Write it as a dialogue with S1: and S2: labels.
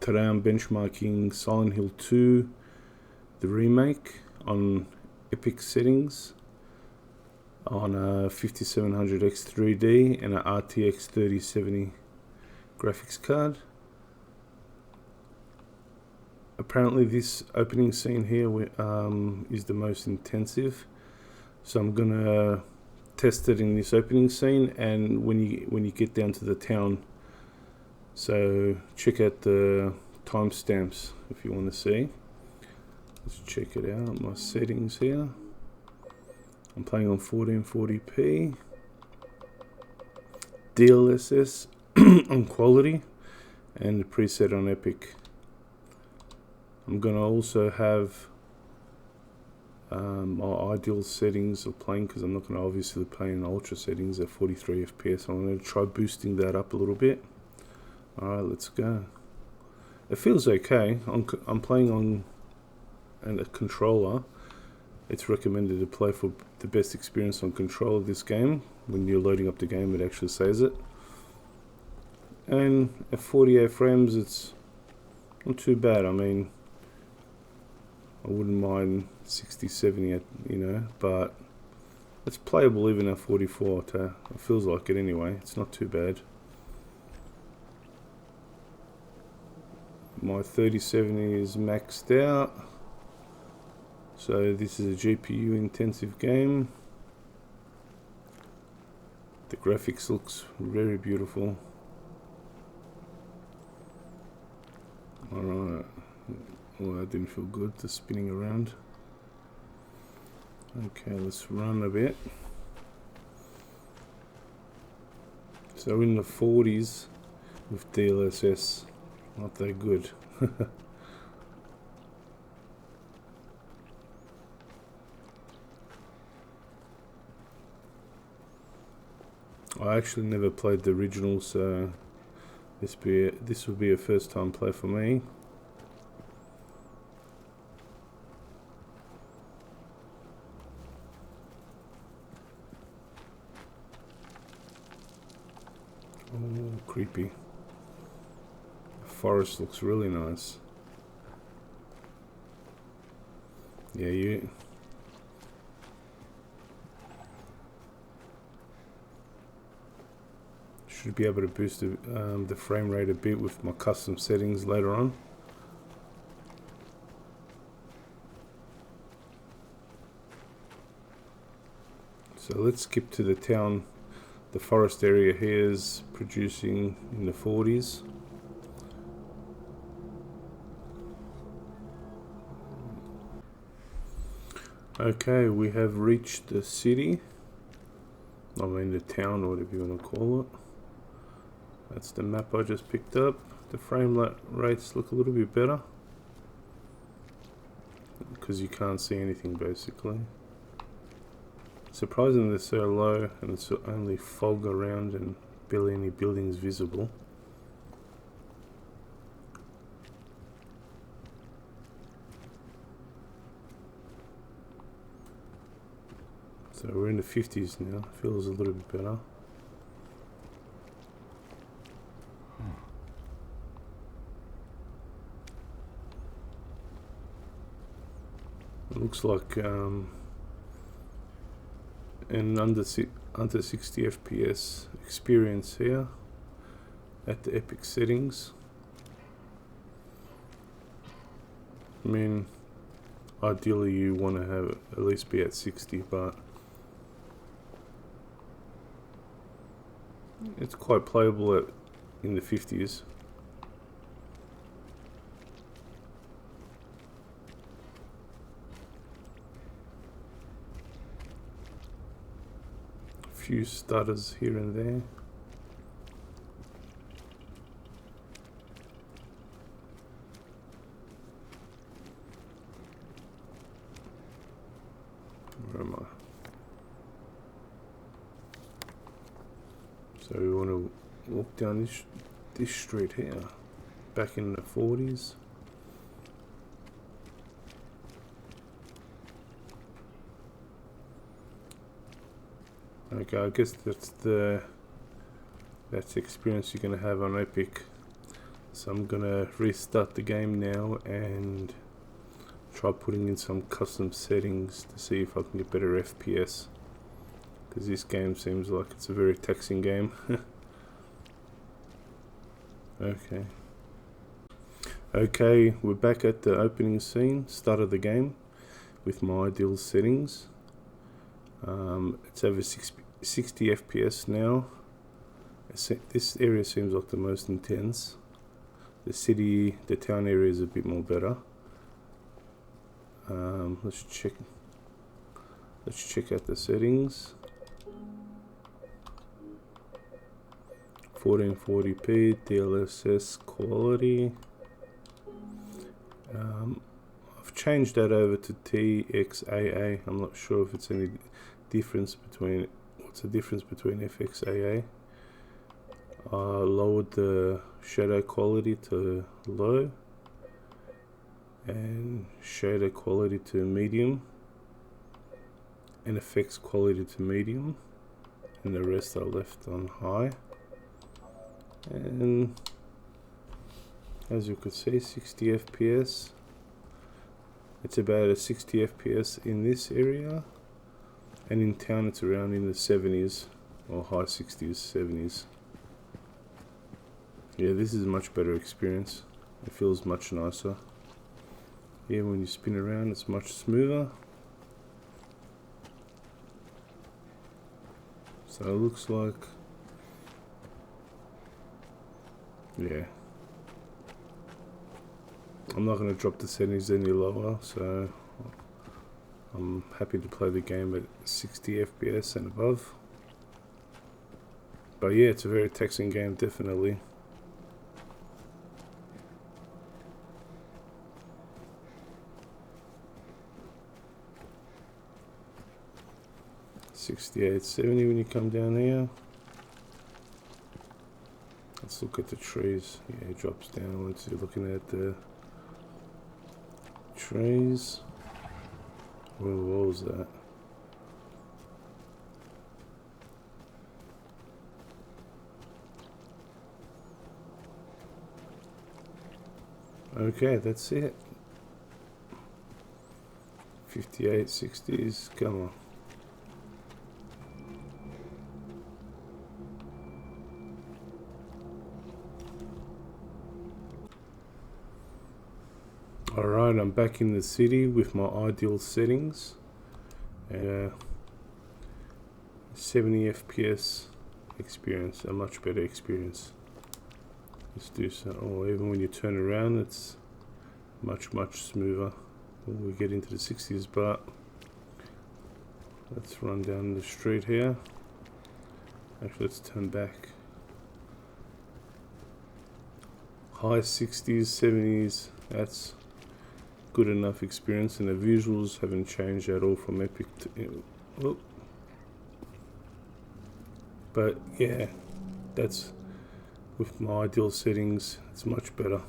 S1: Today I'm benchmarking Silent Hill 2, the remake, on Epic settings on a 5700X 3D and a RTX 3070 graphics card. Apparently this opening scene here is the most intensive, so I'm gonna test it in this opening scene and when you get down to the town. So check out the timestamps if you want to see. Let's check it out. My settings here. I'm playing on 1440p. DLSS on quality and the preset on Epic. I'm gonna also have my ideal settings of playing, because I'm not gonna obviously play in ultra settings at 43 FPS. I'm gonna try boosting that up a little bit. Alright, let's go. It feels okay. I'm playing on a controller. It's recommended to play for the best experience on controller of this game. When you're loading up the game, it actually says it. And at 48 frames, it's not too bad. I mean, I wouldn't mind 60, 70, but it's playable even at 44. It feels like it anyway. It's not too bad. My 3070 is maxed out, so this is a GPU intensive game. The graphics looks very beautiful. Alright, well, that didn't feel good, the spinning around. Okay, let's run a bit. So in the 40s with DLSS. Not that good. I actually never played the original, so this will be a first time play for me. Oh, creepy. Forest looks really nice. Yeah, you should be able to boost the frame rate a bit with my custom settings later on. So let's skip to the town. The forest area here is producing in the 40s. Okay, we have reached the city. I mean the town, or whatever you want to call it. That's the map I just picked up. The frame rates look a little bit better, because you can't see anything basically. Surprisingly they're so low and it's only fog around and barely any buildings visible. So we're in the 50s now, feels a little bit better. It looks like an under 60 FPS experience here at the Epic settings. I mean, ideally you want to have at least be at 60, but it's quite playable in the 50s. A few stutters here and there. Where am I? So we want to walk down this street here, back in the 40s. Okay, I guess that's the experience you're going to have on Epic. So I'm gonna restart the game now and try putting in some custom settings to see if I can get better FPS, because this game seems like it's a very taxing game. Okay, we're back at the opening scene, start of the game, with my ideal settings. It's over 60 FPS now. This area seems like the most intense. The town area is a bit more better. Let's check out the settings. 1440p DLSS quality. I've changed that over to TXAA. I'm not sure if it's any difference between what's the difference between FXAA. Lowered the shadow quality to low and shadow quality to medium and effects quality to medium, and the rest are left on high. And as you could see, 60 FPS. It's about a 60 FPS in this area, and in town it's around in the 70s or high 60s, 70s. Yeah, this is a much better experience. It feels much nicer. Yeah, when you spin around it's much smoother. So it looks like, yeah, I'm not going to drop the settings any lower, so I'm happy to play the game at 60 FPS and above. But yeah, it's a very taxing game, definitely. $68.70 when you come down here. Let's look at the trees. Yeah, it drops down once you're looking at the trees. What was that? Okay, that's it. 5860s, come on. Alright, I'm back in the city with my ideal settings. 70 FPS experience, a much better experience. Let's do so. Oh, even when you turn around, it's much smoother. We get into the 60s, but let's run down the street here. Actually, let's turn back. High 60s, 70s, that's good enough experience, and the visuals haven't changed at all from Epic to, but yeah, that's with my ideal settings, it's much better.